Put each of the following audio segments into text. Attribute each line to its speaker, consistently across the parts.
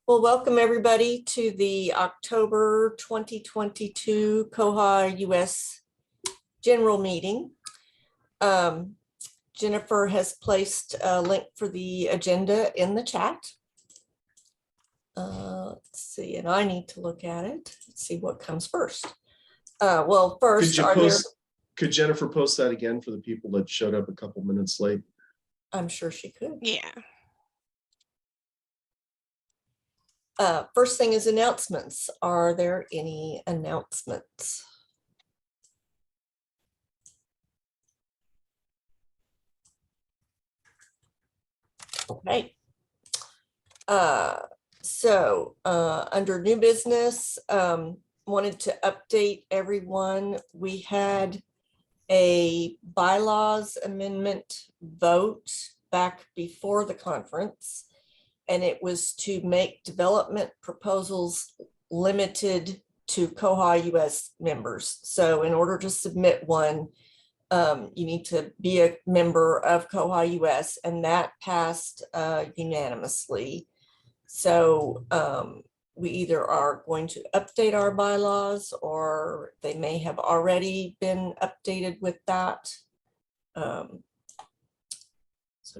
Speaker 1: Well, welcome everybody to the October 2022 koha-US general meeting. Jennifer has placed a link for the agenda in the chat. Let's see, and I need to look at it. Let's see what comes first. Well, first,
Speaker 2: could Jennifer post that again for the people that showed up a couple minutes late?
Speaker 1: I'm sure she could.
Speaker 3: Yeah.
Speaker 1: First thing is announcements. Are there any announcements? Okay. Under new business, wanted to update everyone. We had a bylaws amendment vote back before the conference, and it was to make development proposals limited to koha-US members. So in order to submit one, you need to be a member of koha-US, and that passed unanimously. So we either are going to update our bylaws, or they may have already been updated with that. So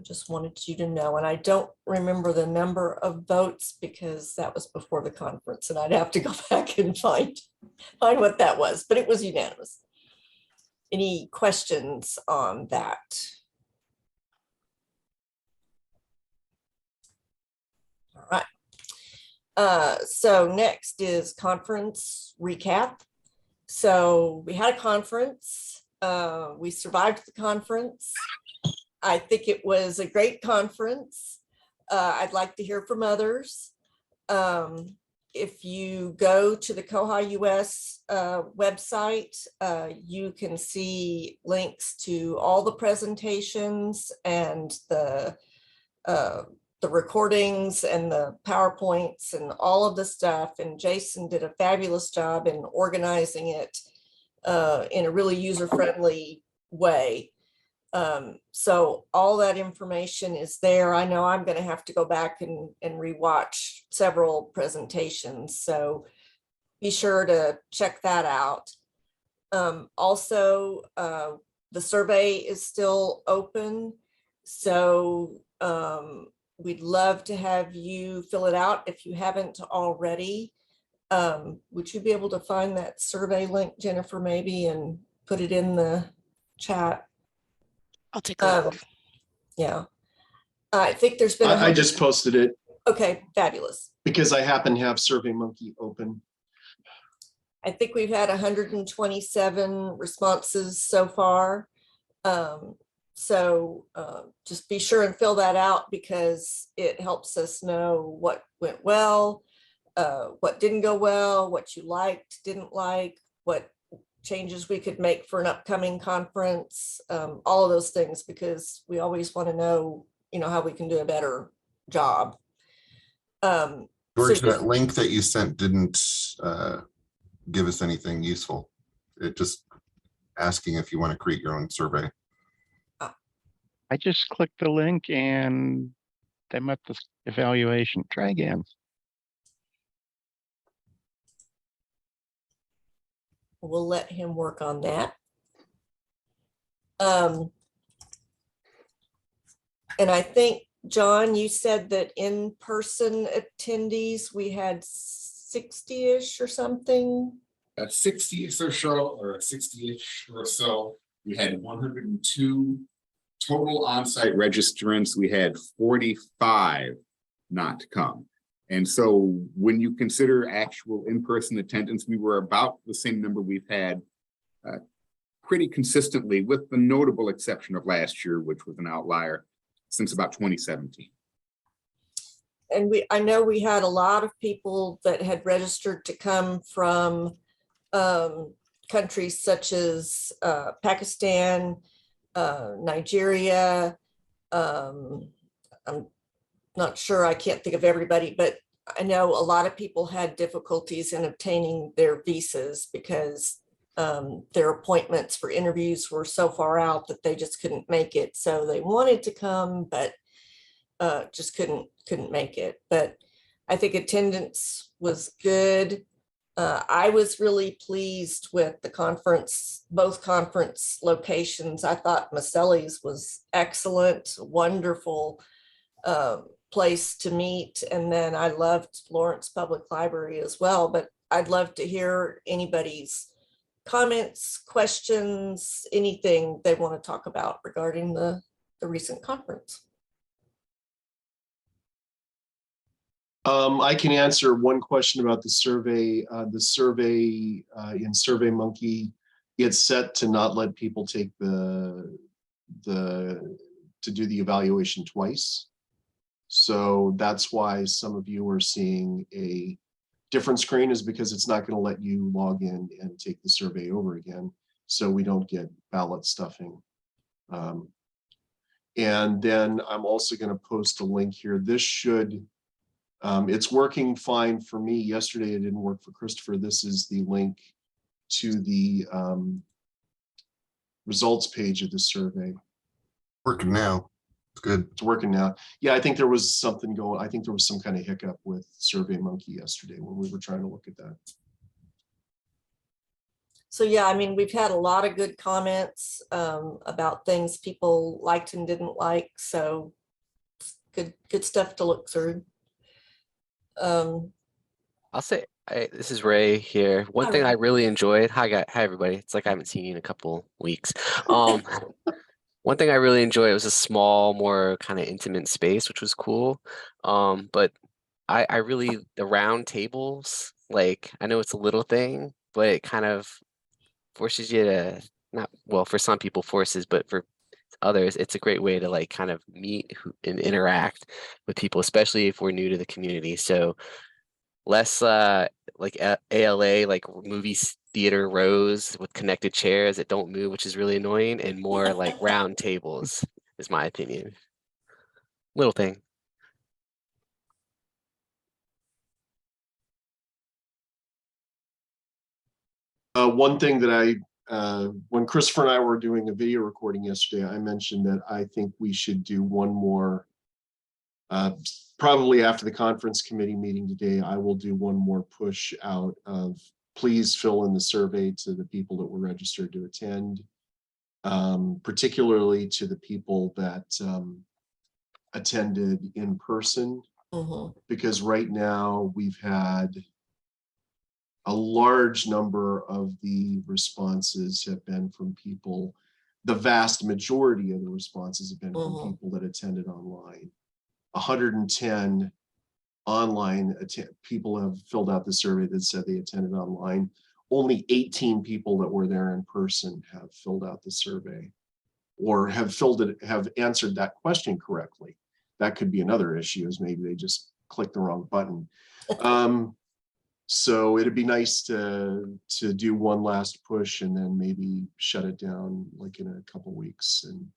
Speaker 1: just wanted you to know, and I don't remember the number of votes because that was before the conference, and I'd have to go back and find what that was, but it was unanimous. Any questions on that? All right. So next is conference recap. So we had a conference. We survived the conference. I think it was a great conference. I'd like to hear from others. If you go to the koha-US website, you can see links to all the presentations and the recordings and the PowerPoints and all of the stuff. And Jason did a fabulous job in organizing it in a really user-friendly way. So all that information is there. I know I'm going to have to go back and rewatch several presentations, so be sure to check that out. Also, the survey is still open, so we'd love to have you fill it out if you haven't already. Would you be able to find that survey link, Jennifer, maybe, and put it in the chat?
Speaker 3: I'll take a look.
Speaker 1: Yeah, I think there's been.
Speaker 2: I just posted it.
Speaker 1: Okay, fabulous.
Speaker 2: Because I happen to have SurveyMonkey open.
Speaker 1: I think we've had 127 responses so far. Just be sure and fill that out, because it helps us know what went well, what didn't go well, what you liked, didn't like, what changes we could make for an upcoming conference, all of those things, because we always want to know, how we can do a better job.
Speaker 4: George, that link that you sent didn't give us anything useful. It just asking if you want to create your own survey.
Speaker 5: I just clicked the link and they met the evaluation. Try again.
Speaker 1: We'll let him work on that. And I think, John, you said that in-person attendees, we had 60-ish or something.
Speaker 6: 60-ish or so, or 60-ish or so. We had 102 total on-site registrants. We had 45 not come. And so when you consider actual in-person attendance, we were about the same number we've had pretty consistently, with the notable exception of last year, which was an outlier, since about 2017.
Speaker 1: And I know we had a lot of people that had registered to come from countries such as Pakistan, Nigeria. I'm not sure, I can't think of everybody, but I know a lot of people had difficulties in obtaining their visas because their appointments for interviews were so far out that they just couldn't make it. So they wanted to come, but just couldn't make it. But I think attendance was good. I was really pleased with the conference, both conference locations. I thought Maselli's was excellent, wonderful place to meet. And then I loved Lawrence Public Library as well, but I'd love to hear anybody's comments, questions, anything they want to talk about regarding the recent conference.
Speaker 2: I can answer one question about the survey. The survey in SurveyMonkey, it's set to not let people take to do the evaluation twice. So that's why some of you are seeing a different screen, is because it's not going to let you log in and take the survey over again, so we don't get ballot stuffing. And then I'm also going to post a link here. This should, it's working fine for me. Yesterday it didn't work for Christopher. This is the link to the results page of the survey.
Speaker 4: Working now. It's good.
Speaker 2: It's working now. Yeah, I think there was something going. I think there was some kind of hiccup with SurveyMonkey yesterday when we were trying to look at that.
Speaker 1: So yeah, I mean, we've had a lot of good comments about things people liked and didn't like. So good stuff to look through.
Speaker 7: I'll say, this is Ray here. One
Speaker 1: Hi,
Speaker 7: thing
Speaker 1: Ray.
Speaker 7: I really enjoyed. Hi everybody. It's like I haven't seen you in a couple weeks. One thing I really enjoyed was a small, more kind of intimate space, which was cool. But I really, the round tables, like, I know it's a little thing, but it kind of forces you to, not, well, for some people forces, but for others, it's a great way to like kind of meet and interact with people, especially if we're new to the community. So less like ALA, like movie theater rows with connected chairs that don't move, which is really annoying, and more like round tables, is my opinion. Little thing.
Speaker 2: One thing that when Christopher and I were doing a video recording yesterday, I mentioned that I think we should do one more, probably after the conference committee meeting today, I will do one more push out of please fill in the survey to the people that were registered to attend, particularly to the people that attended in person, because right now we've had a large number of the responses have been from people, the vast majority of the responses have been from people that attended online. 110 online people have filled out the survey that said they attended online. Only 18 people that were there in person have filled out the survey or have answered that question correctly. That could be another issue, is maybe they just clicked the wrong button. So it'd be nice to do one last push and then maybe shut it down like in a couple weeks. And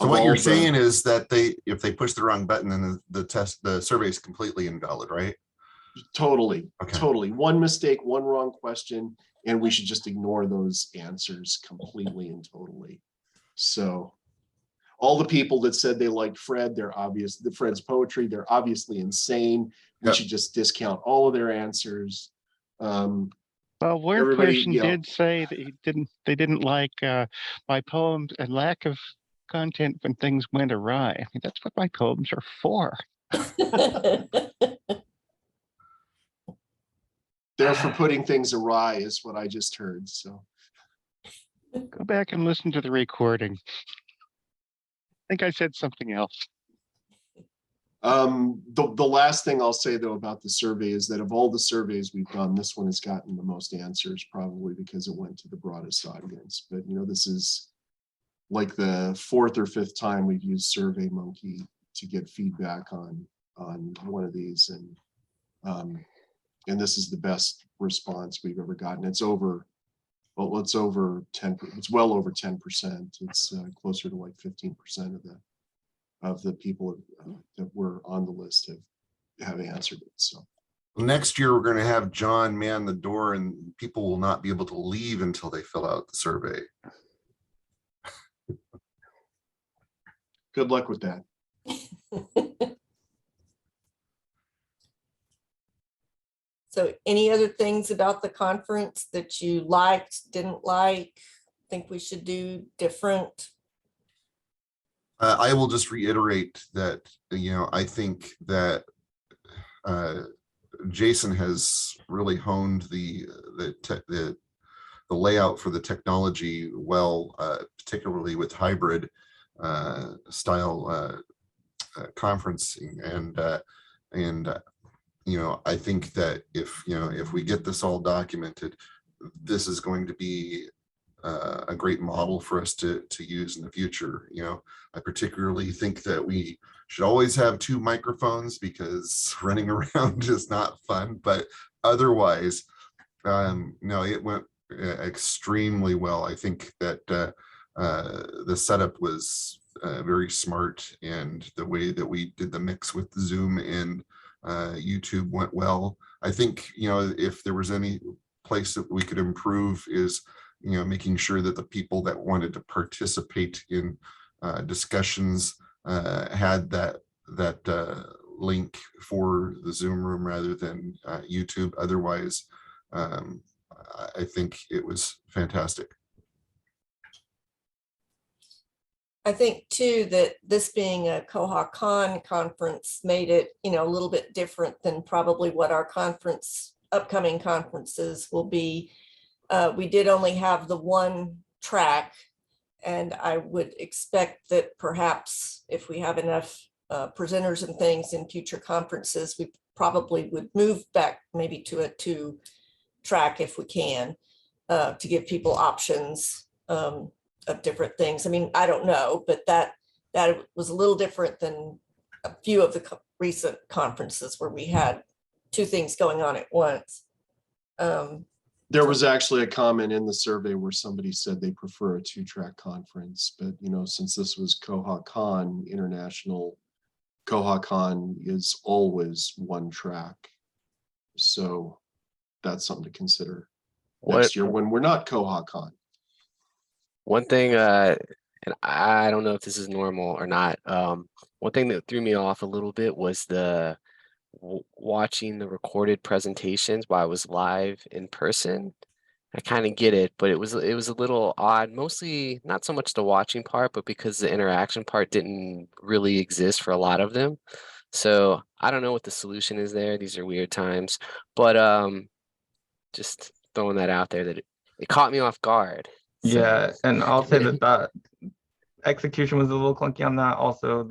Speaker 4: so what you're saying is that if they push the wrong button, then the survey is completely invalid, right?
Speaker 2: Totally,
Speaker 4: okay.
Speaker 2: Totally. One mistake, one wrong question, and we should just ignore those answers completely and totally. So all the people that said they liked Fred's poetry, they're obviously insane. We should just discount all of their answers.
Speaker 5: Well, one person did say that they didn't like my poems and lack of content when things went awry. I mean, that's what my poems are for.
Speaker 2: They're for putting things awry, is what I just heard. So
Speaker 5: go back and listen to the recording. I think I said something else.
Speaker 2: The last thing I'll say though about the survey is that of all the surveys we've done, this one has gotten the most answers, probably because it went to the broadest audience. But you know, this is like the 4th or 5th time we've used SurveyMonkey to get feedback on one of these, and this is the best response we've ever gotten. It's over, well, it's over 10. It's well over 10%. It's closer to like 15% of the people that were on the list have answered it. So
Speaker 4: Next year, we're going to have John man the door and people will not be able to leave until they fill out the survey.
Speaker 2: Good luck with that.
Speaker 1: So any other things about the conference that you liked, didn't like, think we should do different?
Speaker 4: I will just reiterate that, I think that Jason has really honed the layout for the technology well, particularly with hybrid style conferencing, and I think that if we get this all documented, this is going to be a great model for us to use in the future. I particularly think that we should always have 2 microphones because running around is not fun, but otherwise, no, it went extremely well. I think that the setup was very smart, and the way that we did the mix with Zoom and YouTube went well. I think, if there was any place that we could improve is, making sure that the people that wanted to participate in discussions had that link for the Zoom room rather than YouTube. Otherwise, I think it was fantastic.
Speaker 1: I think too that this being a Koha-Con conference made it, a little bit different than probably what our upcoming conferences will be. We did only have the 1 track, and I would expect that perhaps if we have enough presenters and things in future conferences, we probably would move back maybe to a 2 track if we can, to give people options of different things. I mean, I don't know, but that was a little different than a few of the recent conferences where we had 2 things going on at once.
Speaker 2: There was actually a comment in the survey where somebody said they prefer a 2-track conference, but since this was Koha-Con International, Koha-Con is always 1 track. So that's something to consider next year when we're not Koha-Con.
Speaker 7: One thing, and I don't know if this is normal or not. One thing that threw me off a little bit was watching the recorded presentations while I was live in person. I kind of get it, but it was a little odd, mostly not so much the watching part, but because the interaction part didn't really exist for a lot of them. So I don't know what the solution is there. These are weird times, but just throwing that out there that it caught me off guard. So,
Speaker 8: yeah, and I'll say that execution was a little clunky on that. Also,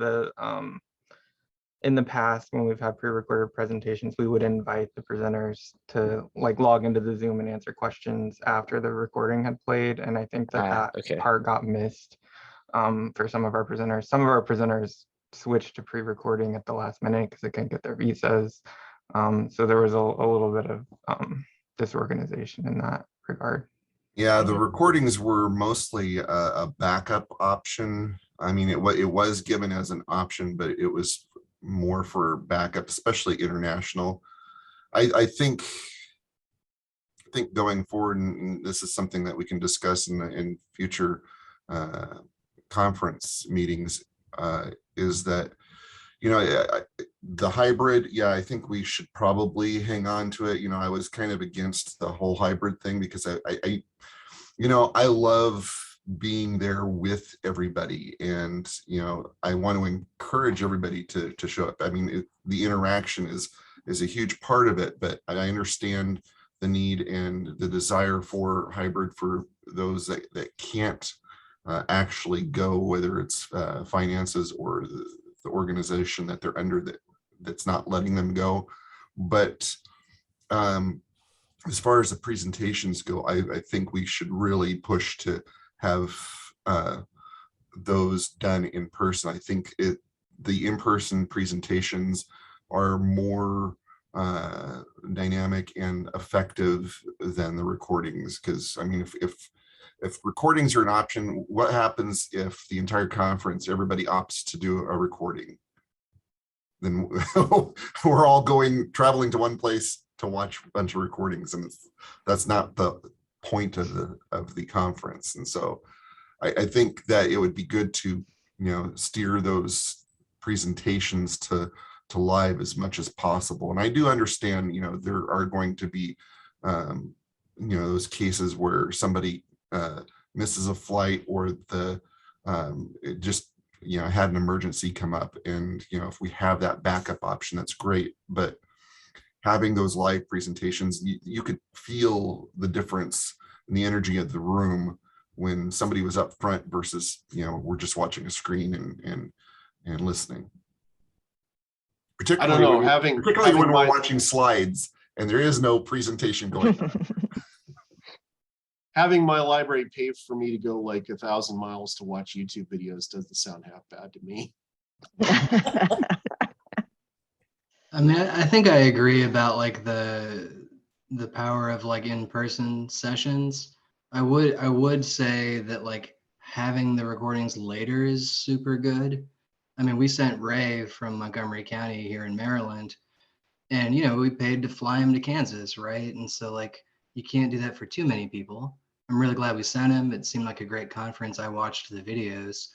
Speaker 8: in the past, when we've had pre-recorded presentations, we would invite the presenters to log into the Zoom and answer questions after the recording had played. And I think that part got missed for some of our presenters. Some of our presenters switched to pre-recording at the last minute because they couldn't get their visas. So there was a little bit of disorganization in that regard.
Speaker 4: Yeah, the recordings were mostly a backup option. I mean, it was given as an option, but it was more for backup, especially international. I think going forward, and this is something that we can discuss in future conference meetings, is that the hybrid, I think we should probably hang on to it. I was kind of against the whole hybrid thing because I love being there with everybody, and I want to encourage everybody to show up. I mean, the interaction is a huge part of it, but I understand the need and the desire for hybrid for those that can't actually go, whether it's finances or the organization that they're under that's not letting them go. But as far as the presentations go, I think we should really push to have those done in person. I think the in-person presentations are more dynamic and effective than the recordings, because I mean, if recordings are an option, what happens if the entire conference everybody opts to do a recording? then we're all traveling to one place to watch a bunch of recordings, and that's not the point of the conference. And so I think that it would be good to, steer those presentations to live as much as possible. And I do understand, there are going to be, those cases where somebody misses a flight, or it just, had an emergency come up. And, if we have that backup option, that's great. But having those live presentations, you could feel the difference in the energy of the room when somebody was up front versus, we're just watching a screen and listening. Particularly,
Speaker 2: I don't know,
Speaker 4: particularly when we're watching slides and there is no presentation going on.
Speaker 2: Having my library paved for me to go like 1,000 miles to watch YouTube videos doesn't sound half bad to me.
Speaker 9: I mean, I think I agree about like the power of like in-person sessions. I would say that like having the recordings later is super good. I mean, we sent Ray from Montgomery County here in Maryland, and we paid to fly him to Kansas, right? And so like you can't do that for too many people. I'm really glad we sent him. It seemed like a great conference. I watched the videos,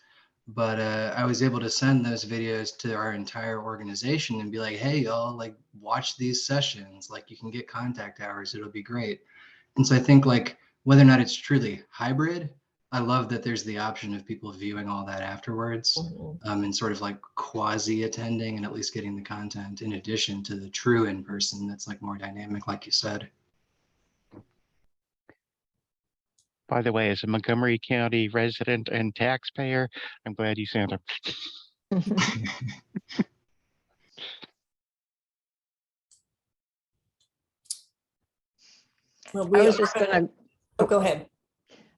Speaker 9: but I was able to send those videos to our entire organization and be like, hey, y'all, like watch these sessions. Like you can get contact hours. It'll be great. And so I think like whether or not it's truly hybrid, I love that there's the option of people viewing all that afterwards, and sort of like quasi attending and at least getting the content in addition to the true in-person that's like more dynamic, like you said.
Speaker 5: By the way, as a Montgomery County resident and taxpayer, I'm glad you sent them.
Speaker 1: Well,
Speaker 10: I was just gonna.
Speaker 1: Oh, go ahead.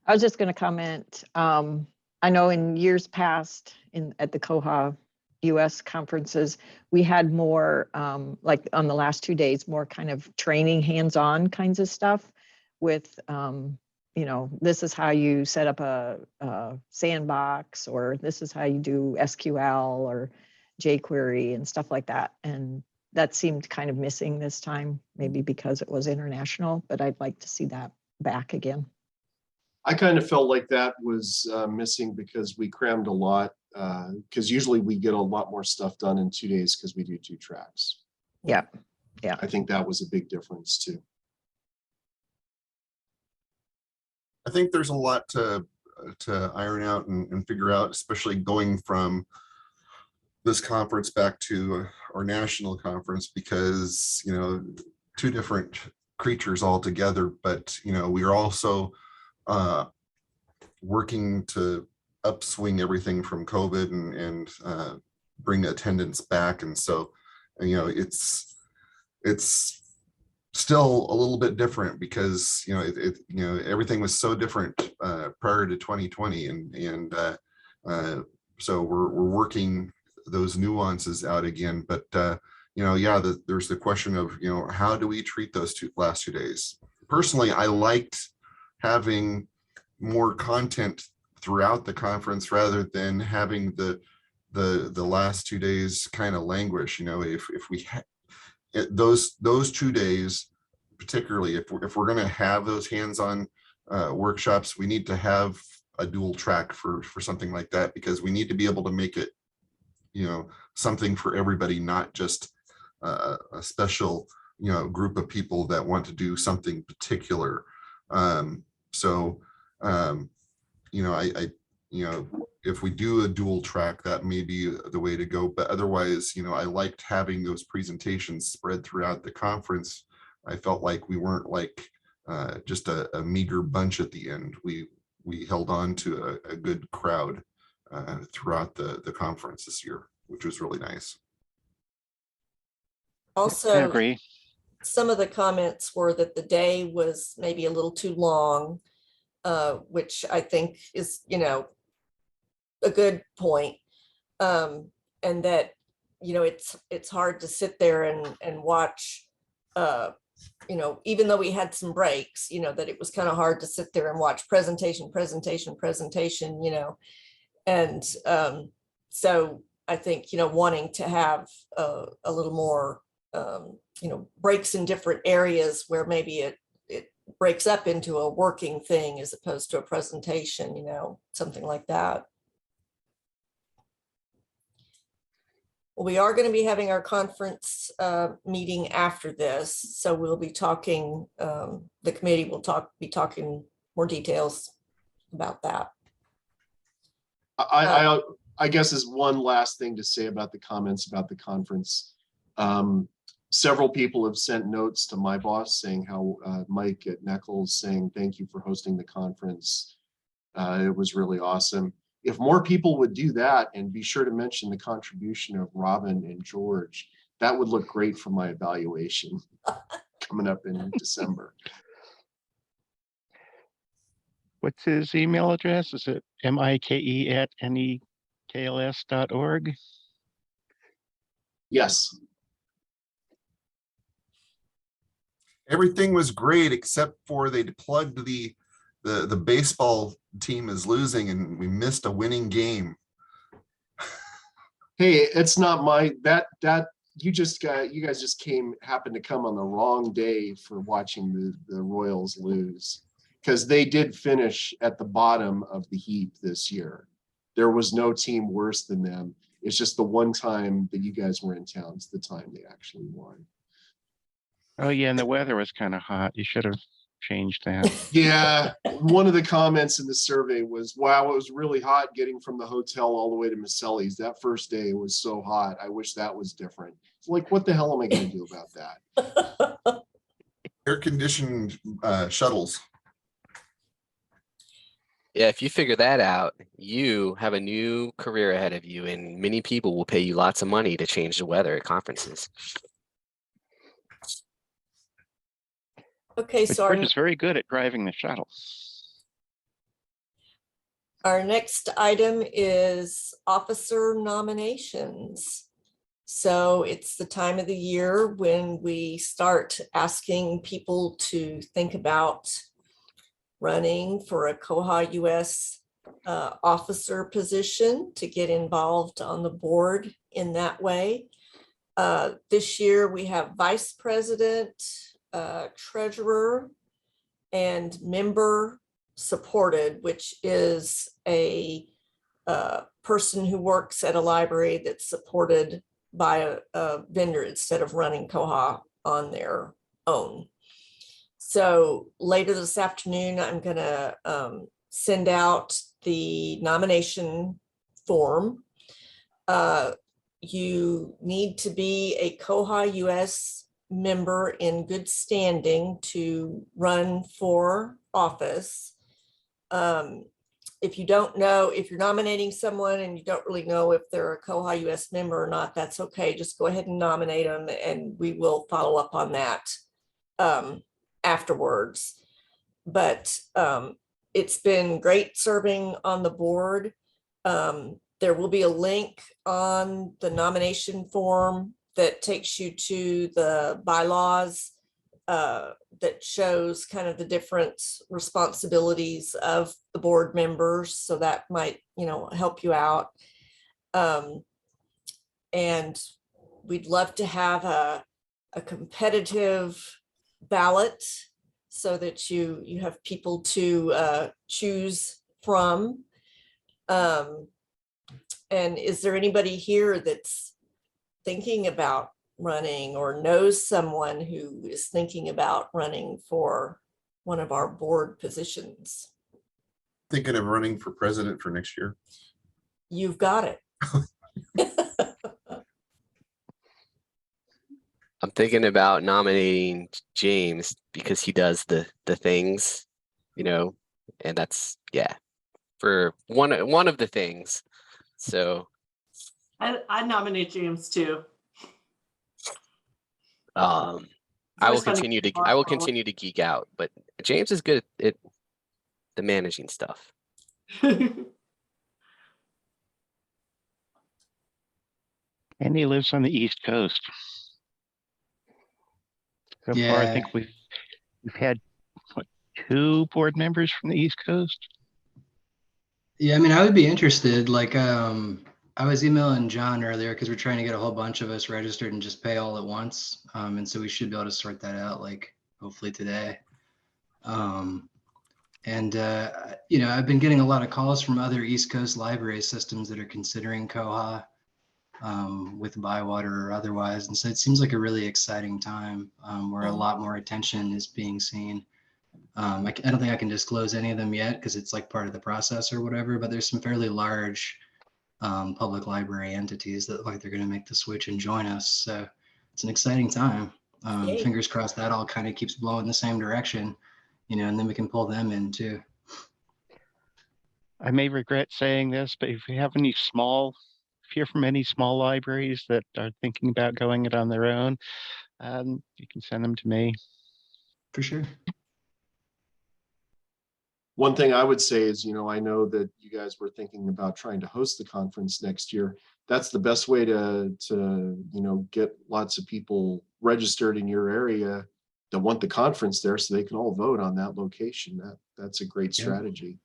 Speaker 10: I was just gonna comment. I know in years past, at the koha-US conferences, we had more, like on the last 2 days, more kind of training, hands-on kinds of stuff with. This is how you set up a sandbox, or this is how you do SQL or jQuery and stuff like that. And that seemed kind of missing this time, maybe because it was international, but I'd like to see that back again.
Speaker 2: I kind of felt like that was missing because we crammed a lot, because usually we get a lot more stuff done in 2 days because we do 2 tracks.
Speaker 10: Yeah.
Speaker 2: I think that was a big difference too.
Speaker 4: I think there's a lot to iron out and figure out, especially going from this conference back to our national conference, because 2 different creatures altogether. But we are also working to upswing everything from COVID and bring attendance back, and so it's still a little bit different because everything was so different prior to 2020, and so we're working those nuances out again. But there's the question of how do we treat those last 2 days. Personally, I liked having more content throughout the conference rather than having the last 2 days kind of languish. If we those 2 days, particularly if we're going to have those hands-on workshops, we need to have a dual track for something like that, because we need to be able to make it something for everybody, not just a special group of people that want to do something particular. If we do a dual track, that may be the way to go. But otherwise, I liked having those presentations spread throughout the conference. I felt like we weren't like just a meager bunch at the end. We held on to a good crowd throughout the conference this year, which was really nice.
Speaker 1: Also,
Speaker 5: I agree.
Speaker 1: Some of the comments were that the day was maybe a little too long, which I think is, a good point. And that, it's hard to sit there and watch, even though we had some breaks, that it was kind of hard to sit there and watch presentation, and so I think, wanting to have a little more, breaks in different areas where maybe it breaks up into a working thing as opposed to a presentation, something like that. We are going to be having our conference meeting after this, so we'll be talking, the committee will be talking more details about that.
Speaker 2: I guess is one last thing to say about the comments about the conference. Several people have sent notes to my boss saying how Mike at NEKLS saying thank you for hosting the conference. It was really awesome. If more people would do that, and be sure to mention the contribution of Robin and George, that would look great for my evaluation coming up in December.
Speaker 5: What's his email address? Is it mike@nekls.org?
Speaker 2: Yes.
Speaker 4: Everything was great except for they plugged the baseball team is losing and we missed a winning game.
Speaker 2: Hey, it's not my that you guys just happened to come on the wrong day for watching the Royals lose, because they did finish at the bottom of the heap this year. There was no team worse than them. It's just the one time that you guys were in town. It's the time they actually won.
Speaker 5: Oh yeah, and the weather was kind of hot. You should have changed that.
Speaker 2: Yeah, one of the comments in the survey was, wow, it was really hot getting from the hotel all the way to Maselli's. That first day was so hot. I wish that was different. It's like, what the hell am I going to do about that?
Speaker 4: Air-conditioned shuttles.
Speaker 7: Yeah, if you figure that out, you have a new career ahead of you, and many people will pay you lots of money to change the weather at conferences.
Speaker 1: Okay,
Speaker 5: But
Speaker 1: so
Speaker 5: George is very good at driving the shuttle.
Speaker 1: our next item is officer nominations. So it's the time of the year when we start asking people to think about running for a koha-US officer position to get involved on the board in that way. This year we have vice president, treasurer, and member supported, which is a person who works at a library that's supported by a vendor instead of running Koha on their own. So later this afternoon, I'm going to send out the nomination form. You need to be a koha-US member in good standing to run for office. If you don't know, if you're nominating someone and you don't really know if they're a koha-US member or not, that's okay. Just go ahead and nominate them and we will follow up on that afterwards. But it's been great serving on the board. There will be a link on the nomination form that takes you to the bylaws that shows kind of the different responsibilities of the board members. So that might, help you out. And we'd love to have a competitive ballot so that you have people to choose from. And is there anybody here that's thinking about running or knows someone who is thinking about running for one of our board positions?
Speaker 4: Thinking of running for president for next year.
Speaker 1: You've got it.
Speaker 7: I'm thinking about nominating James because he does the things, and that's, yeah, for one of the things. So
Speaker 11: I nominate James too.
Speaker 7: I will continue to geek out, but James is good at the managing stuff.
Speaker 5: And he lives on the East Coast. So far, I think we've had what, 2 board members from the East Coast.
Speaker 9: Yeah, I mean, I would be interested. Like, I was emailing John earlier because we're trying to get a whole bunch of us registered and just pay all at once. And so we should be able to sort that out, like hopefully today. You know, I've been getting a lot of calls from other East Coast library systems that are considering Koha with Bywater or otherwise. And so it seems like a really exciting time where a lot more attention is being seen. I don't think I can disclose any of them yet because it's like part of the process or whatever, but there's some fairly large public library entities that look like they're going to make the switch and join us. So it's an exciting time. Fingers crossed that all kind of keeps blowing the same direction, you know, and then we can pull them in too.
Speaker 5: I may regret saying this, but if you have any hear from any small libraries that are thinking about going it on their own, you can send them to me.
Speaker 9: For sure.
Speaker 2: One thing I would say is, you know, I know that you guys were thinking about trying to host the conference next year. That's the best way to you know, get lots of people registered in your area that want the conference there so they can all vote on that location. That's a great strategy.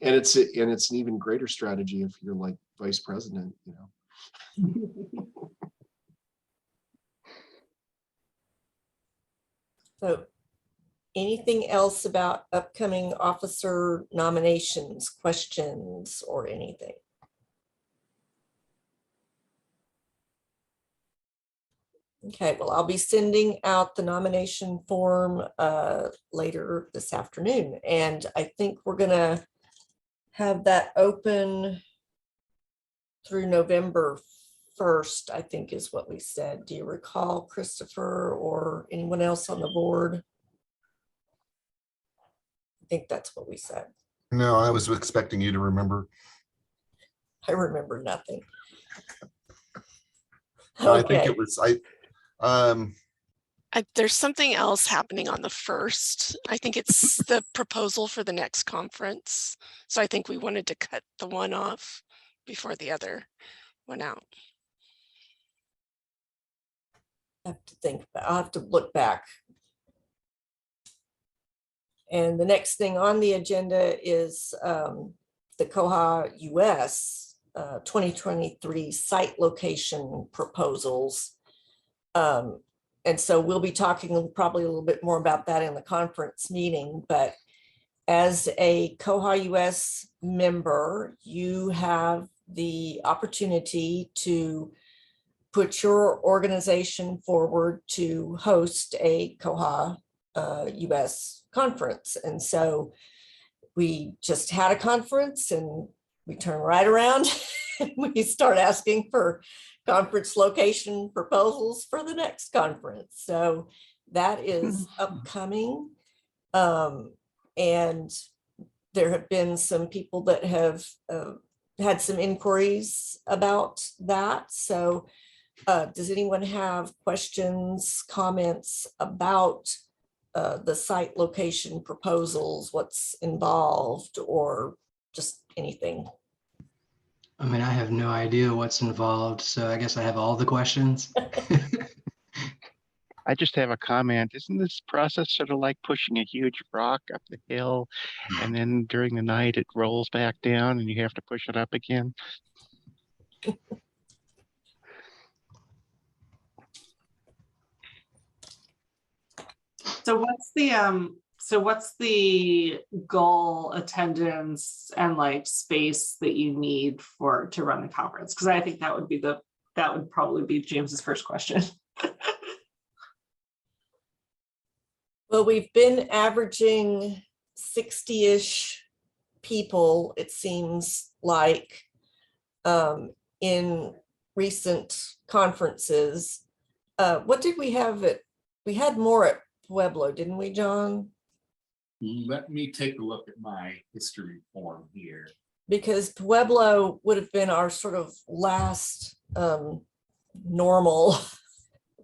Speaker 2: And it's an even greater strategy if you're like vice president, you know.
Speaker 1: So anything else about upcoming officer nominations, questions, or anything? Okay, well, I'll be sending out the nomination form later this afternoon. And I think we're gonna have that open through November 1st, I think is what we said. Do you recall, Christopher, or anyone else on the board? I think that's what we said.
Speaker 4: No, I was expecting you to remember.
Speaker 1: I remember nothing.
Speaker 4: I think it was,
Speaker 3: There's something else happening on the 1st. I think it's the proposal for the next conference. So I think we wanted to cut the one off before the other went out.
Speaker 1: I have to think, I'll have to look back. And the next thing on the agenda is the koha-US 2023 site location proposals. And so we'll be talking probably a little bit more about that in the conference meeting, but as a koha-US member, you have the opportunity to put your organization forward to host a koha-US conference. And so we just had a conference and we turn right around and we start asking for conference location proposals for the next conference. So that is upcoming. And there have been some people that have had some inquiries about that. So does anyone have questions, comments about the site location proposals, what's involved, or just anything?
Speaker 9: I mean, I have no idea what's involved, so I guess I have all the questions.
Speaker 5: I just have a comment. Isn't this process sort of like pushing a huge rock up the hill, and then during the night it rolls back down and you have to push it up again?
Speaker 11: So what's the goal attendance and like space that you need to run the conference? Because I think that would probably be James's first question.
Speaker 1: Well, we've been averaging 60-ish people, it seems like, in recent conferences. What did we have we had more at Pueblo, didn't we, John?
Speaker 6: Let me take a look at my history form here.
Speaker 1: Because Pueblo would have been our sort of last normal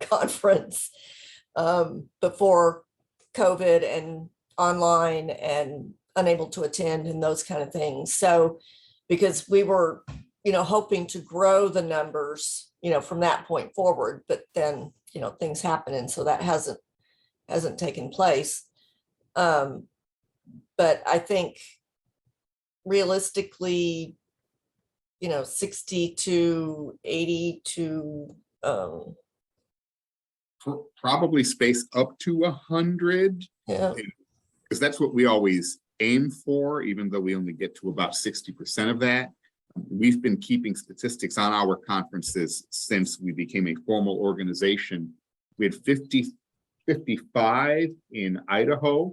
Speaker 1: conference before COVID and online and unable to attend and those kind of things. So because we were, hoping to grow the numbers, from that point forward, but then, things happen. And so that hasn't taken place. But I think realistically, 60 to 80 to,
Speaker 6: Probably space up to 100.
Speaker 1: yeah,
Speaker 6: Because that's what we always aim for, even though we only get to about 60% of that. We've been keeping statistics on our conferences since we became a formal organization. We had 55 in Idaho.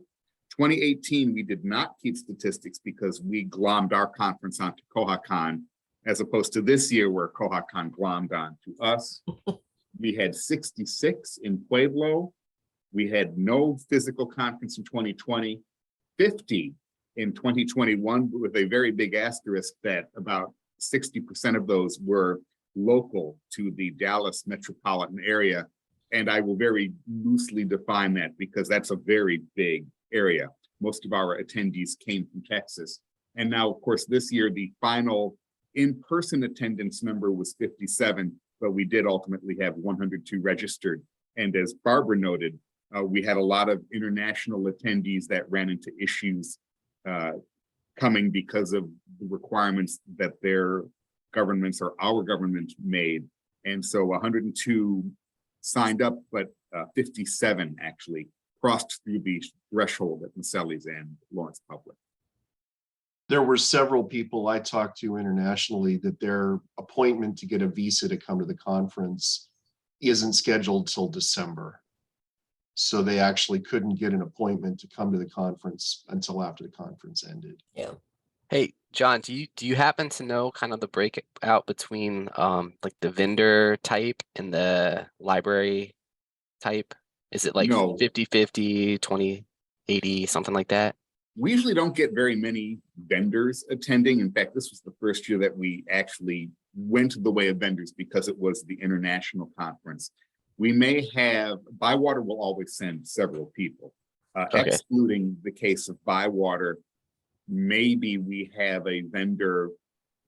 Speaker 6: 2018, we did not keep statistics because we glommed our conference onto KohaCon, as opposed to this year where KohaCon glommed onto us. We had 66 in Pueblo. We had no physical conference in 2020, 50 in 2021, with a very big asterisk that about 60% of those were local to the Dallas metropolitan area. And I will very loosely define that because that's a very big area. Most of our attendees came from Texas. And now, of course, this year, the final in-person attendance number was 57, but we did ultimately have 102 registered. And as Barbara noted, we had a lot of international attendees that ran into issues coming because of the requirements that their governments or our government made. And so 102 signed up, but 57 actually crossed through the threshold at Maselli's and Lawrence Public.
Speaker 2: There were several people I talked to internationally that their appointment to get a visa to come to the conference isn't scheduled till December. So they actually couldn't get an appointment to come to the conference until after the conference ended.
Speaker 1: yeah.
Speaker 7: Hey, John, do you happen to know kind of the breakout between like the vendor type and the library type? Is it like
Speaker 6: No.
Speaker 7: 50-50, 20-80, something like that?
Speaker 6: We usually don't get very many vendors attending. In fact, this was the first year that we actually went the way of vendors because it was the international conference. We may have, Bywater will always send several people,
Speaker 7: Okay.
Speaker 6: excluding the case of Bywater. Maybe we have a vendor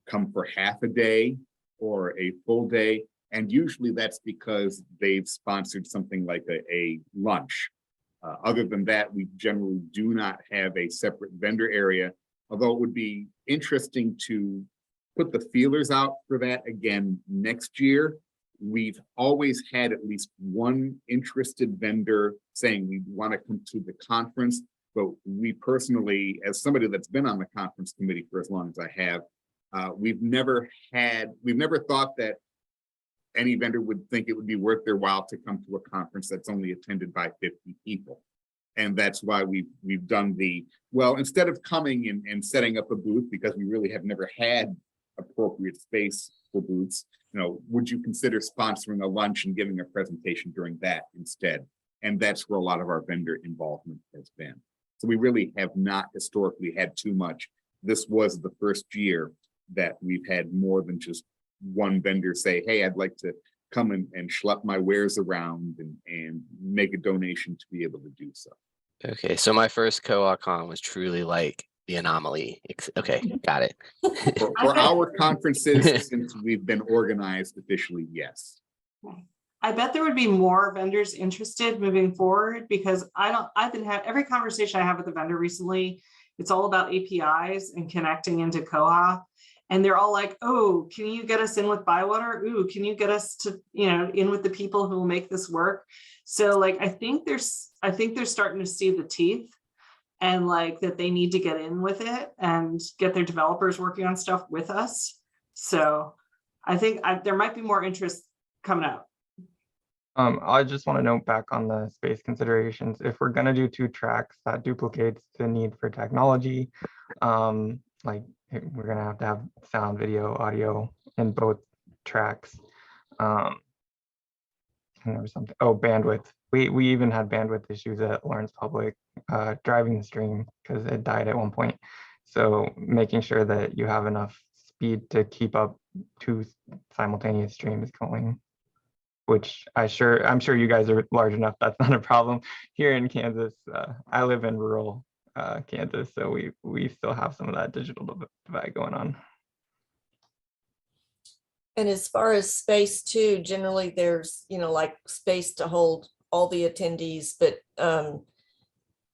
Speaker 6: come for half a day or a full day. And usually that's because they've sponsored something like a lunch. Other than that, we generally do not have a separate vendor area, although it would be interesting to put the feelers out for that again next year. We've always had at least one interested vendor saying we want to come to the conference, but we personally, as somebody that's been on the conference committee for as long as I have, we've never thought that any vendor would think it would be worth their while to come to a conference that's only attended by 50 people. And that's why we've done well, instead of coming and setting up a booth, because we really have never had appropriate space for booths, would you consider sponsoring a lunch and giving a presentation during that instead? And that's where a lot of our vendor involvement has been. So we really have not historically had too much. This was the first year that we've had more than just one vendor say, hey, I'd like to come and schlep my wares around and make a donation to be able to do so.
Speaker 7: Okay, so my first KohaCon was truly like the anomaly. Okay, got it.
Speaker 6: For our conferences, since we've been organized officially, yes.
Speaker 11: I bet there would be more vendors interested moving forward because I've been having every conversation I have with a vendor recently, it's all about APIs and connecting into Koha. And they're all like, oh, can you get us in with Bywater? Ooh, can you get us to, in with the people who will make this work? So like, I think they're starting to see the teeth and like that they need to get in with it and get their developers working on stuff with us. So I think there might be more interest coming out.
Speaker 8: I just want to note back on the space considerations. If we're going to do 2 tracks, that duplicates the need for technology. Like we're going to have sound, video, audio in both tracks. And there was something, bandwidth. We even had bandwidth issues at Lawrence Public driving the stream because it died at one point. So making sure that you have enough speed to keep up 2 simultaneous streams going, which I'm sure you guys are large enough. That's not a problem. Here in Kansas, I live in rural Kansas, so we still have some of that digital divide going on.
Speaker 1: And as far as space too, generally there's, like space to hold all the attendees, but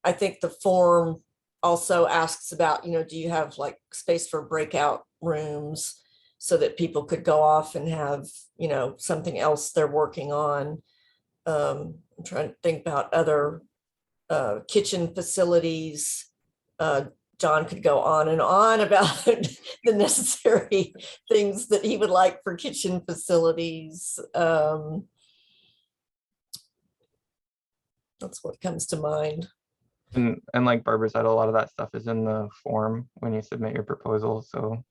Speaker 1: I think the form also asks about, do you have like space for breakout rooms? so that people could go off and have, you know, something else they're working on. I'm trying to think about other kitchen facilities. John could go on and on about the necessary things that he would like for kitchen facilities. That's what comes to mind.
Speaker 8: And like Barbara said, a lot of that stuff is in the form when you submit your proposal. So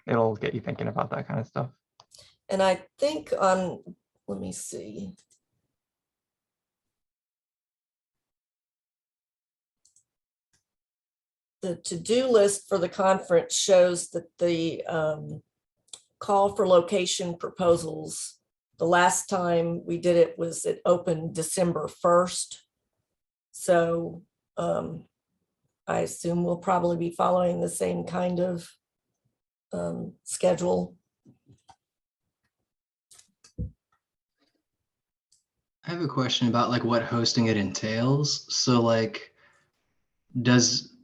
Speaker 8: it'll get you thinking about that kind of stuff.
Speaker 1: And I think on, let me see. The to-do list for the conference shows that the call for location proposals, the last time we did it was it opened December 1st. So I assume we'll probably be following the same kind of schedule.
Speaker 9: I have a question about like what hosting it entails. So like,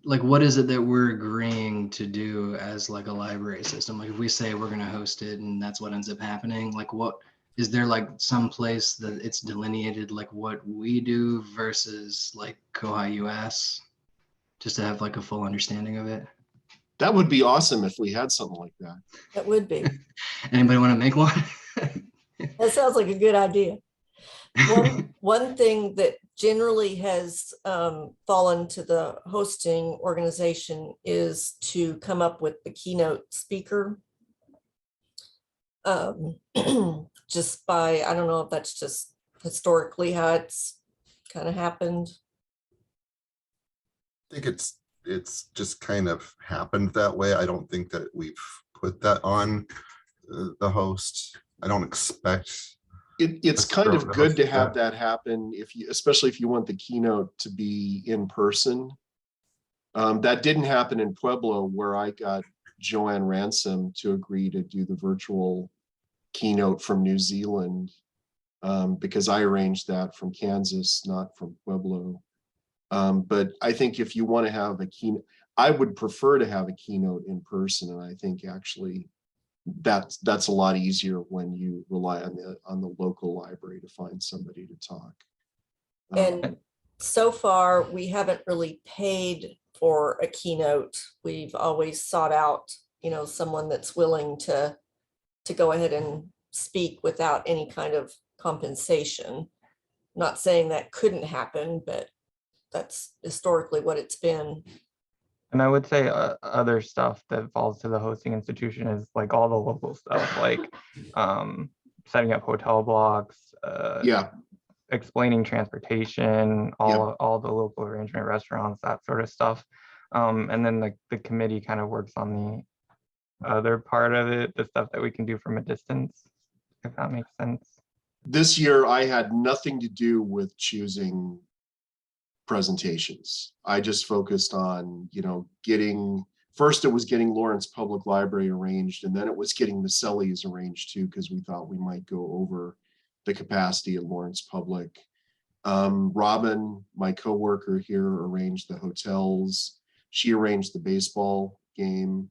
Speaker 9: what is it that we're agreeing to do as like a library system? Like if we say we're going to host it and that's what ends up happening, like what is there like some place that it's delineated like what we do versus like koha-US, just to have like a full understanding of it?
Speaker 2: That would be awesome if we had something like that.
Speaker 1: That would be.
Speaker 9: Anybody want to make one?
Speaker 1: That sounds like a good idea. One thing that generally has fallen to the hosting organization is to come up with the keynote speaker. Just by, I don't know if that's just historically how it's kind of happened.
Speaker 4: I think it's just kind of happened that way. I don't think that we've put that on the host. I don't expect.
Speaker 2: It's kind of good to have that happen if you, especially if you want the keynote to be in person. That didn't happen in Pueblo, where I got Joanne Ransom to agree to do the virtual keynote from New Zealand, because I arranged that from Kansas, not from Pueblo. But I think if you want to have a keynote, I would prefer to have a keynote in person, and I think actually that's a lot easier when you rely on the local library to find somebody to talk.
Speaker 1: And so far, we haven't really paid for a keynote. We've always sought out, you know, someone that's willing to go ahead and speak without any kind of compensation. Not saying that couldn't happen, but that's historically what it's been.
Speaker 8: And I would say other stuff that falls to the hosting institution is like all the local stuff, like setting up hotel blocks, explaining transportation, all the local arrangement restaurants, that sort of stuff. And then the committee kind of works on the other part of it, the stuff that we can do from a distance, if that makes sense.
Speaker 2: This year, I had nothing to do with choosing presentations. I just focused on, you know, first it was getting Lawrence Public Library arranged, and then it was getting the Sellies arranged too, because we thought we might go over the capacity at Lawrence Public. Robin, my coworker here, arranged the hotels. She arranged the baseball game.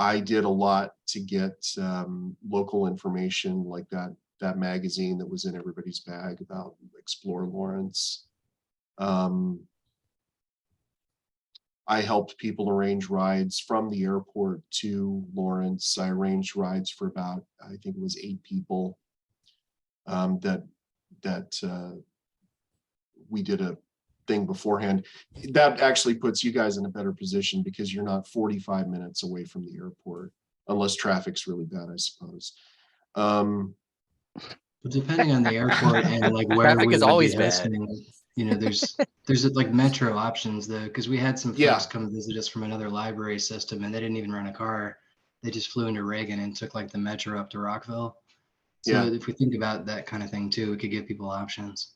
Speaker 2: I did a lot to get local information, like that magazine that was in everybody's bag about Explore Lawrence. I helped people arrange rides from the airport to Lawrence. I arranged rides for about, I think it was 8 people that we did a thing beforehand. That actually puts you guys in a better position because you're not 45 minutes away from the airport, unless traffic's really bad, I suppose.
Speaker 9: But depending on the airport and like where
Speaker 7: Traffic
Speaker 9: we
Speaker 7: is
Speaker 9: would
Speaker 7: always
Speaker 9: be
Speaker 7: bad.
Speaker 9: hosting, you know, there's like metro options though, because we had some folks come visit us from another library system and they didn't even rent a car. They just flew into Reagan and took like the metro up to Rockville. So if we think about that kind of thing too, we could give people options.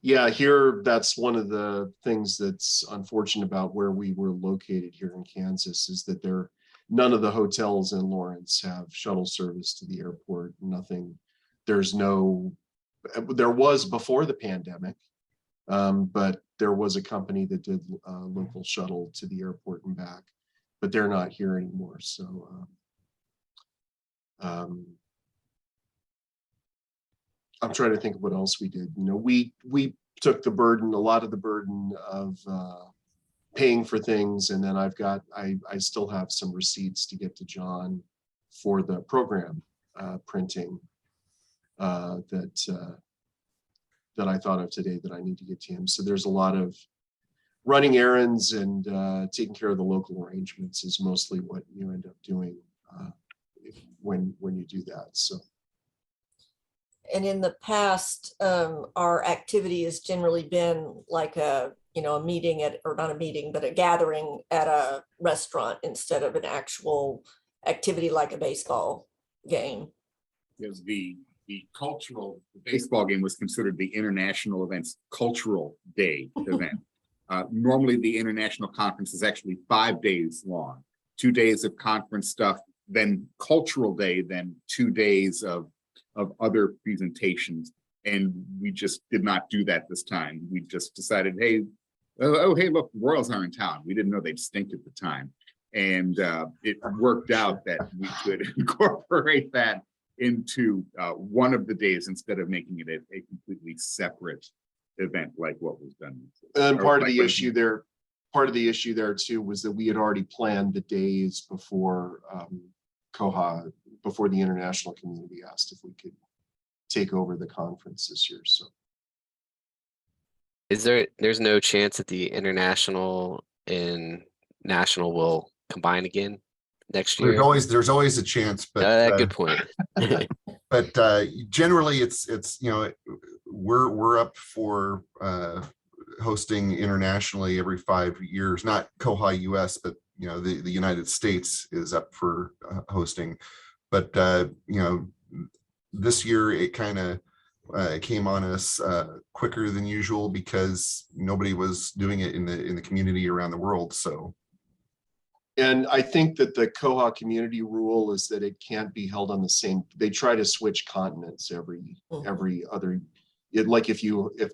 Speaker 2: Yeah, here, that's one of the things that's unfortunate about where we were located here in Kansas, is that none of the hotels in Lawrence have shuttle service to the airport. Nothing. There was before the pandemic, but there was a company that did local shuttle to the airport and back. but they're not here anymore. So I'm trying to think of what else we did. You know, we took the burden, a lot of the burden of paying for things, and then I still have some receipts to get to John for the program printing that I thought of today that I need to get to him. So there's a lot of running errands and taking care of the local arrangements is mostly what you end up doing when you do that. So.
Speaker 1: And in the past, our activity has generally been like a meeting or not a meeting, but a gathering at a restaurant instead of an actual activity like a baseball game.
Speaker 6: Because the baseball game was considered the international events cultural day event. Normally the international conference is actually 5 days long, 2 days of conference stuff, then cultural day, then 2 days of other presentations. And we just did not do that this time. We just decided, hey, hey, look, Royals are in town. We didn't know they'd stink at the time. And it worked out that we could incorporate that into one of the days instead of making it a completely separate event like what was done.
Speaker 2: And part of the issue there too was that we had already planned the days before koha, before the international community asked if we could take over the conference this year. So
Speaker 7: there's no chance that the international and national will combine again next year?
Speaker 4: There's always a chance, but
Speaker 7: good point.
Speaker 4: But generally it's we're up for hosting internationally every 5 years, not koha-US, but the United States is up for hosting. But this year it kind of came on us quicker than usual because nobody was doing it in the community around the world. So.
Speaker 2: And I think that the koha community rule is that it can't be held on the same. They try to switch continents every other. Like if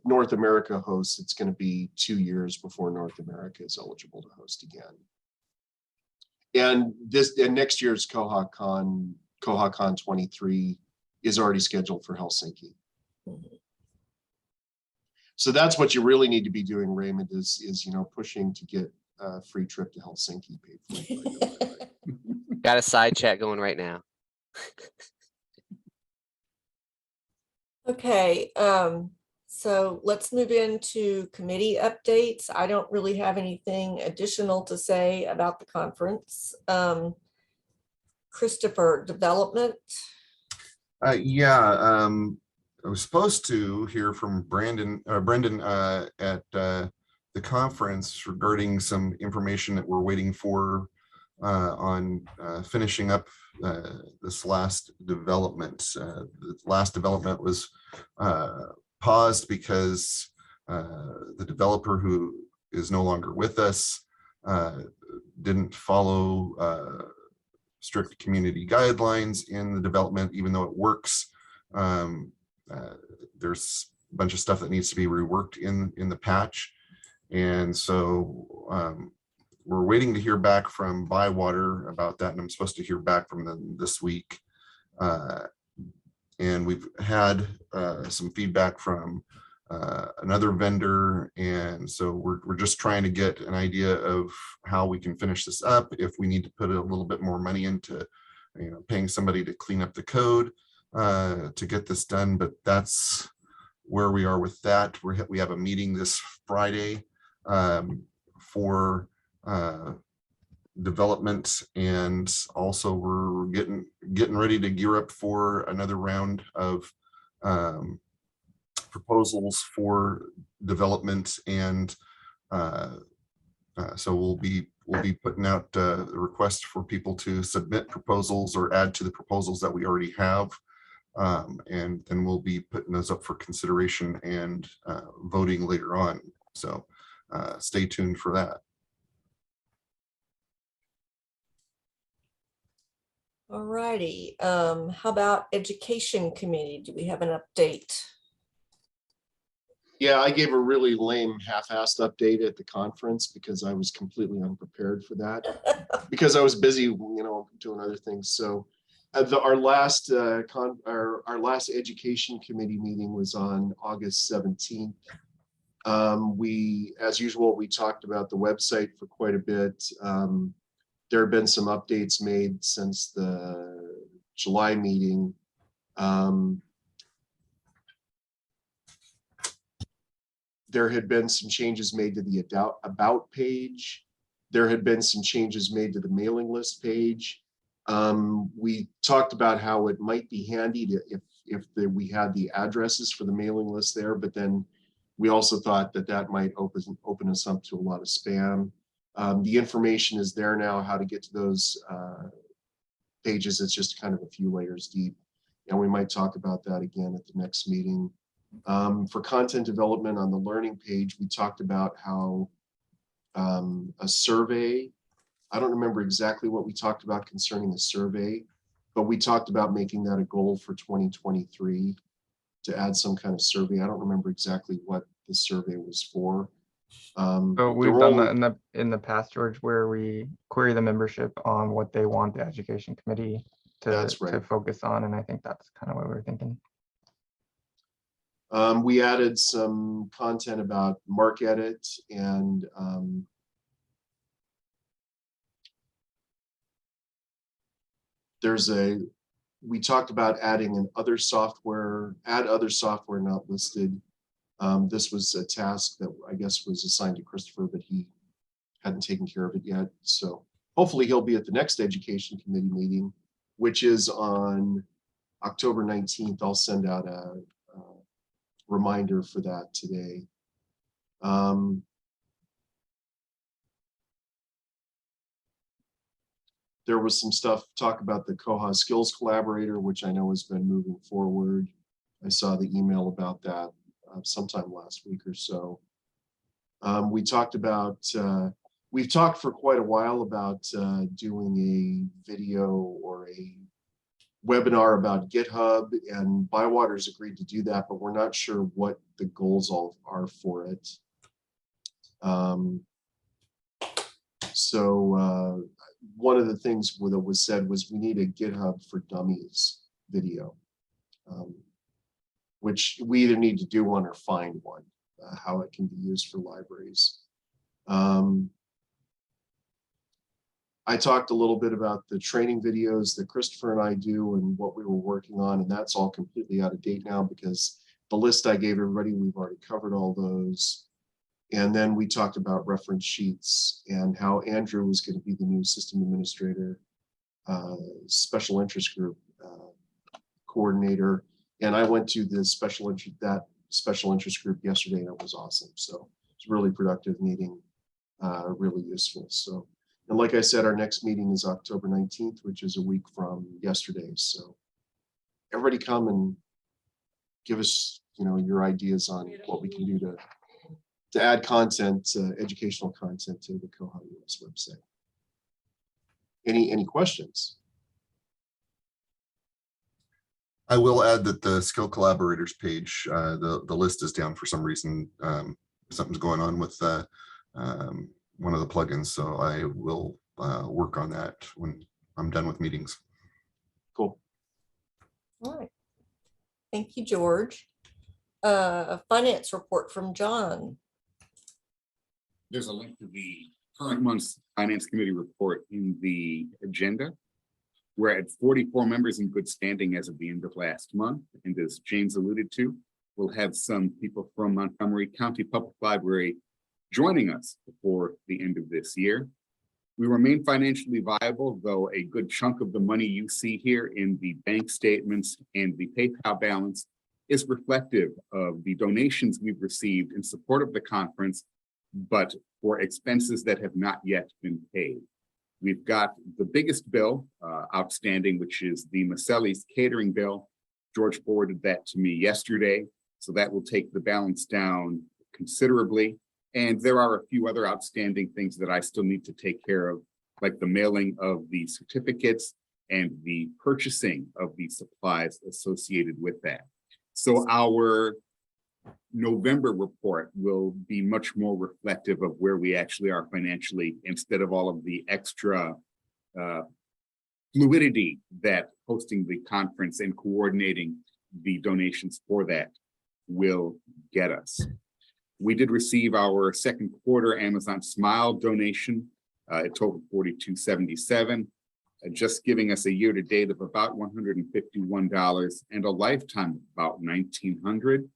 Speaker 2: North America hosts, it's going to be 2 years before North America is eligible to host again. And next year's KohaCon 23 is already scheduled for Helsinki. So that's what you really need to be doing, Raymond, is pushing to get a free trip to Helsinki paid for.
Speaker 7: Got a side chat going right now.
Speaker 1: Okay, so let's move into committee updates. I don't really have anything additional to say about the conference. Christopher, development.
Speaker 4: I was supposed to hear from Brendan at the conference regarding some information that we're waiting for on finishing up this last development. The last development was paused because the developer, who is no longer with us, didn't follow strict community guidelines in the development, even though it works. There's a bunch of stuff that needs to be reworked in the patch. And so we're waiting to hear back from Bywater about that, and I'm supposed to hear back from them this week. And we've had some feedback from another vendor, and so we're just trying to get an idea of how we can finish this up, if we need to put a little bit more money into paying somebody to clean up the code to get this done. But that's where we are with that. We have a meeting this Friday for development, and also we're getting ready to gear up for another round of proposals for development. And so we'll be putting out the request for people to submit proposals or add to the proposals that we already have. And then we'll be putting those up for consideration and voting later on. So stay tuned for that.
Speaker 1: All righty. How about education committee? Do we have an update?
Speaker 2: Yeah, I gave a really lame half-assed update at the conference because I was completely unprepared for that. Because I was busy, doing other things. So our last our last education committee meeting was on August 17th. As usual, we talked about the website for quite a bit. There have been some updates made since the July meeting. There had been some changes made to the about page. There had been some changes made to the mailing list page. We talked about how it might be handy if we had the addresses for the mailing list there, but then we also thought that might open us up to a lot of spam. The information is there now, how to get to those pages. It's just kind of a few layers deep. And we might talk about that again at the next meeting. For content development on the learning page, we talked about how a survey, I don't remember exactly what we talked about concerning the survey, but we talked about making that a goal for 2023 to add some kind of survey. I don't remember exactly what the survey was for.
Speaker 8: So we've done that in the past, George, where we query the membership on what they want the education committee to focus on, and I think that's kind of what we're thinking.
Speaker 2: We added some content about MarkEdit and we talked about adding an other software, add other software not listed. This was a task that I guess was assigned to Christopher, but he hadn't taken care of it yet. So hopefully he'll be at the next education committee meeting, which is on October 19th. I'll send out a reminder for that today. There was some stuff, talk about the Koha Skills Collaborator, which I know has been moving forward. I saw the email about that sometime last week or so. We talked about, we've talked for quite a while about doing a video or a webinar about GitHub, and Bywater's agreed to do that, but we're not sure what the goals all are for it. One of the things that was said was we need a GitHub for Dummies video, which we either need to do one or find one, how it can be used for libraries. I talked a little bit about the training videos that Christopher and I do and what we were working on, and that's all completely out of date now because the list I gave everybody, we've already covered all those. And then we talked about reference sheets and how Andrew was going to be the new system administrator, special interest group coordinator. And I went to the special interest group yesterday, and it was awesome. So it's a really productive meeting, really useful. So, and like I said, our next meeting is October 19th, which is a week from yesterday. So everybody come and give us, your ideas on what we can do to add content, educational content to the koha-US website. Any questions?
Speaker 4: I will add that the skill collaborators page, the list is down for some reason. Something's going on with one of the plugins, so I will work on that when I'm done with meetings.
Speaker 2: Cool.
Speaker 1: All right. Thank you, George. A finance report from John.
Speaker 6: There's a link to the current month's Finance Committee report in the agenda. We're at 44 members in good standing as of the end of last month. And as James alluded to, we'll have some people from Montgomery County Public Library joining us before the end of this year. We remain financially viable, though a good chunk of the money you see here in the bank statements and the PayPal balance is reflective of the donations we've received in support of the conference, but for expenses that have not yet been paid. We've got the biggest bill outstanding, which is the Maselli's catering bill. George forwarded that to me yesterday, so that will take the balance down considerably. And there are a few other outstanding things that I still need to take care of, like the mailing of the certificates and the purchasing of the supplies associated with that. So our November report will be much more reflective of where we actually are financially, instead of all of the extra fluidity that hosting the conference and coordinating the donations for that will get us. We did receive our second quarter Amazon Smile donation. It totaled $42.77, just giving us a year to date of about $151 and a lifetime of about $1,900.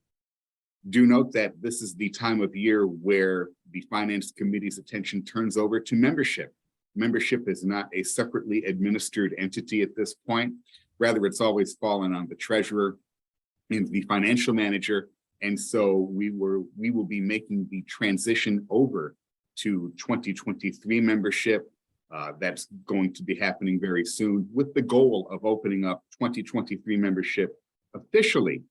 Speaker 6: Do note that this is the time of year where the Finance Committee's attention turns over to membership. Membership is not a separately administered entity at this point. Rather, it's always fallen on the treasurer and the financial manager. And so we will be making the transition over to 2023 membership. That's going to be happening very soon, with the goal of opening up 2023 membership officially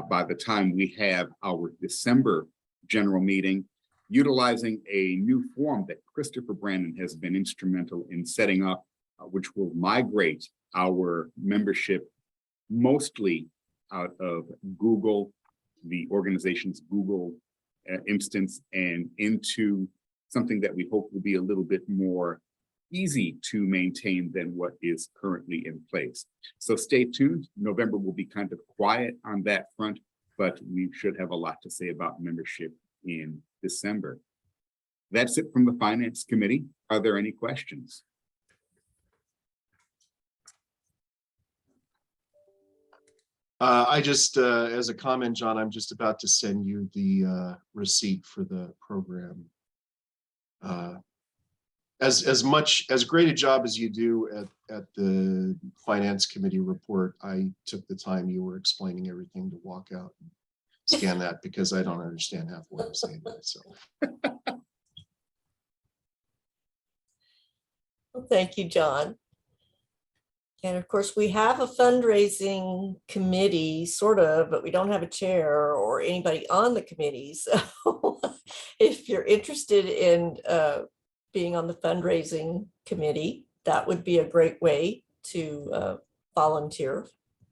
Speaker 6: by the time we have our December general meeting, utilizing a new form that Christopher Brannon has been instrumental in setting up, which will migrate our membership mostly out of Google, the organization's Google instance, and into something that we hope will be a little bit more easy to maintain than what is currently in place. So stay tuned. November will be kind of quiet on that front, but we should have a lot to say about membership in December. That's it from the Finance Committee. Are there any questions?
Speaker 2: I just, as a comment, John, I'm just about to send you the receipt for the program. As great a job as you do at the Finance Committee report, I took the time you were explaining everything to walk out and scan that, because I don't understand half what I'm saying myself.
Speaker 1: Well, thank you, John. And of course, we have a fundraising committee, sort of, but we don't have a chair or anybody on the committee. So if you're interested in being on the fundraising committee, that would be a great way to volunteer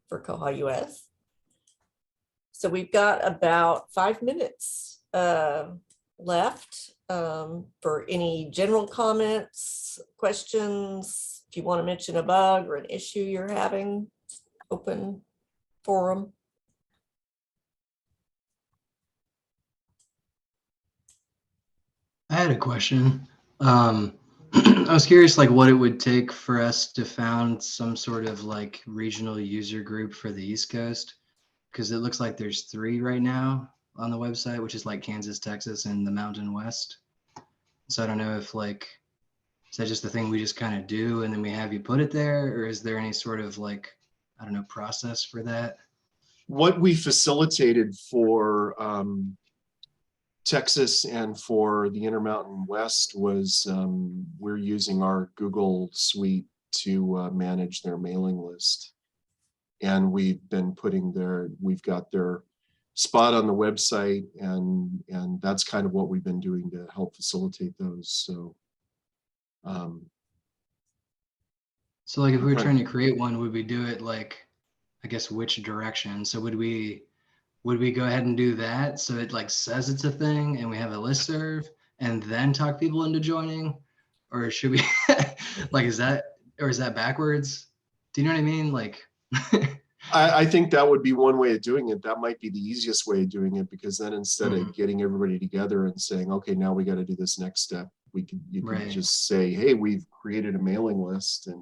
Speaker 1: for koha-US. So we've got about 5 minutes left for any general comments, questions. If you want to mention a bug or an issue you're having, open forum.
Speaker 9: I had a question. I was curious, like, what it would take for us to found some sort of like regional user group for the East Coast, because it looks like there's 3 right now on the website, which is like Kansas, Texas, and the Mountain West. So I don't know if like, is that just the thing we just kind of do and then we have you put it there, or is there any sort of like, I don't know, process for that?
Speaker 2: What we facilitated for Texas and for the Intermountain West was we're using our Google Suite to manage their mailing list. And we've been putting we've got their spot on the website, and that's kind of what we've been doing to help facilitate those. So
Speaker 9: so like if we were trying to create one, would we do it like, I guess, which direction? So would we go ahead and do that so it like says it's a thing and we have a listserv and then talk people into joining? Or should we like, is that backwards? Do you know what I mean? Like
Speaker 2: I think that would be one way of doing it. That might be the easiest way of doing it, because then instead of getting everybody together and saying, okay, now we got to do this next step, you can just say, hey, we've created a mailing list, and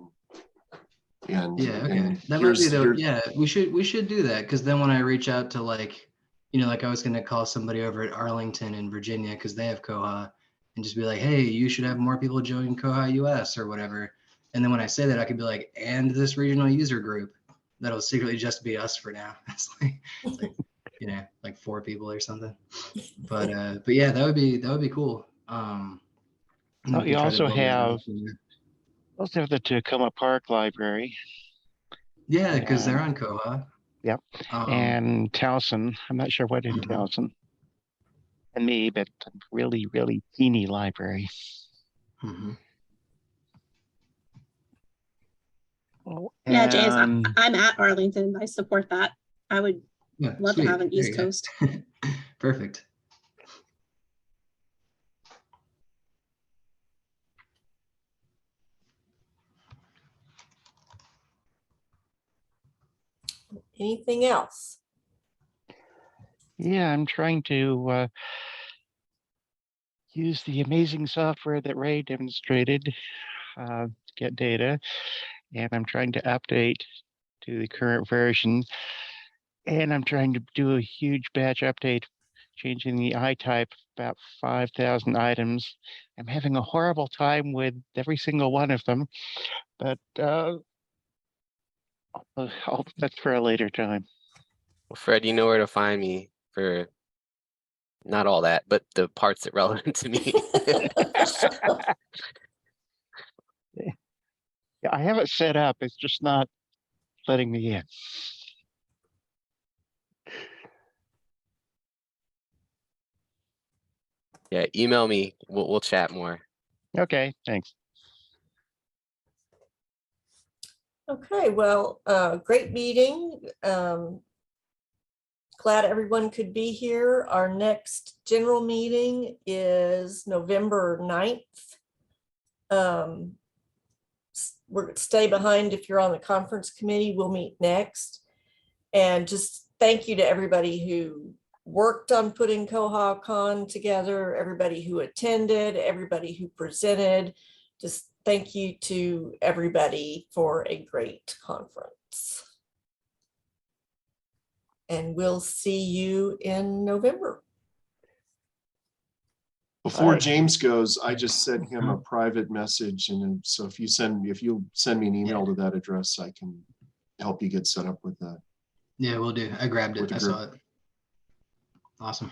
Speaker 9: yeah, okay. And that might be yeah, we should do that, because then when I reach out to like, you know, like I was going to call somebody over at Arlington in Virginia because they have Koha, and just be like, hey, you should have more people join koha-US or whatever. And then when I say that, I could be like, and this regional user group that'll secretly just be us for now. It's like you know, like 4 people or something. But yeah, that would be cool.
Speaker 5: You also have the Tacoma Park Library.
Speaker 9: Yeah, because they're on Koha.
Speaker 5: Yep. And Towson. I'm not sure what in Towson. And me, but really, really teeny library.
Speaker 12: Yeah, James, I'm at Arlington. I support that. I would love to have an East Coast.
Speaker 9: Perfect.
Speaker 1: Anything else?
Speaker 5: Yeah, I'm trying to use the amazing software that Ray demonstrated to get data, and I'm trying to update to the current version, and I'm trying to do a huge batch update, changing the I-type about 5,000 items. I'm having a horrible time with every single one of them, but that's for a later time.
Speaker 7: Well, Fred, you know where to find me for not all that, but the parts that relevant to me.
Speaker 5: Yeah, I have it set up. It's just not letting me in.
Speaker 7: Yeah, email me. We'll chat more.
Speaker 5: Okay, thanks.
Speaker 1: Okay, well, great meeting. Glad everyone could be here. Our next general meeting is November 9th. Stay behind if you're on the conference committee. We'll meet next. And just thank you to everybody who worked on putting KohaCon together, everybody who attended, everybody who presented. Just thank you to everybody for a great conference. And we'll see you in November.
Speaker 2: Before James goes, I just sent him a private message, and so if you send me an email to that address, I can help you get set up with that.
Speaker 9: Yeah, we'll do. I grabbed it. I saw it. Awesome.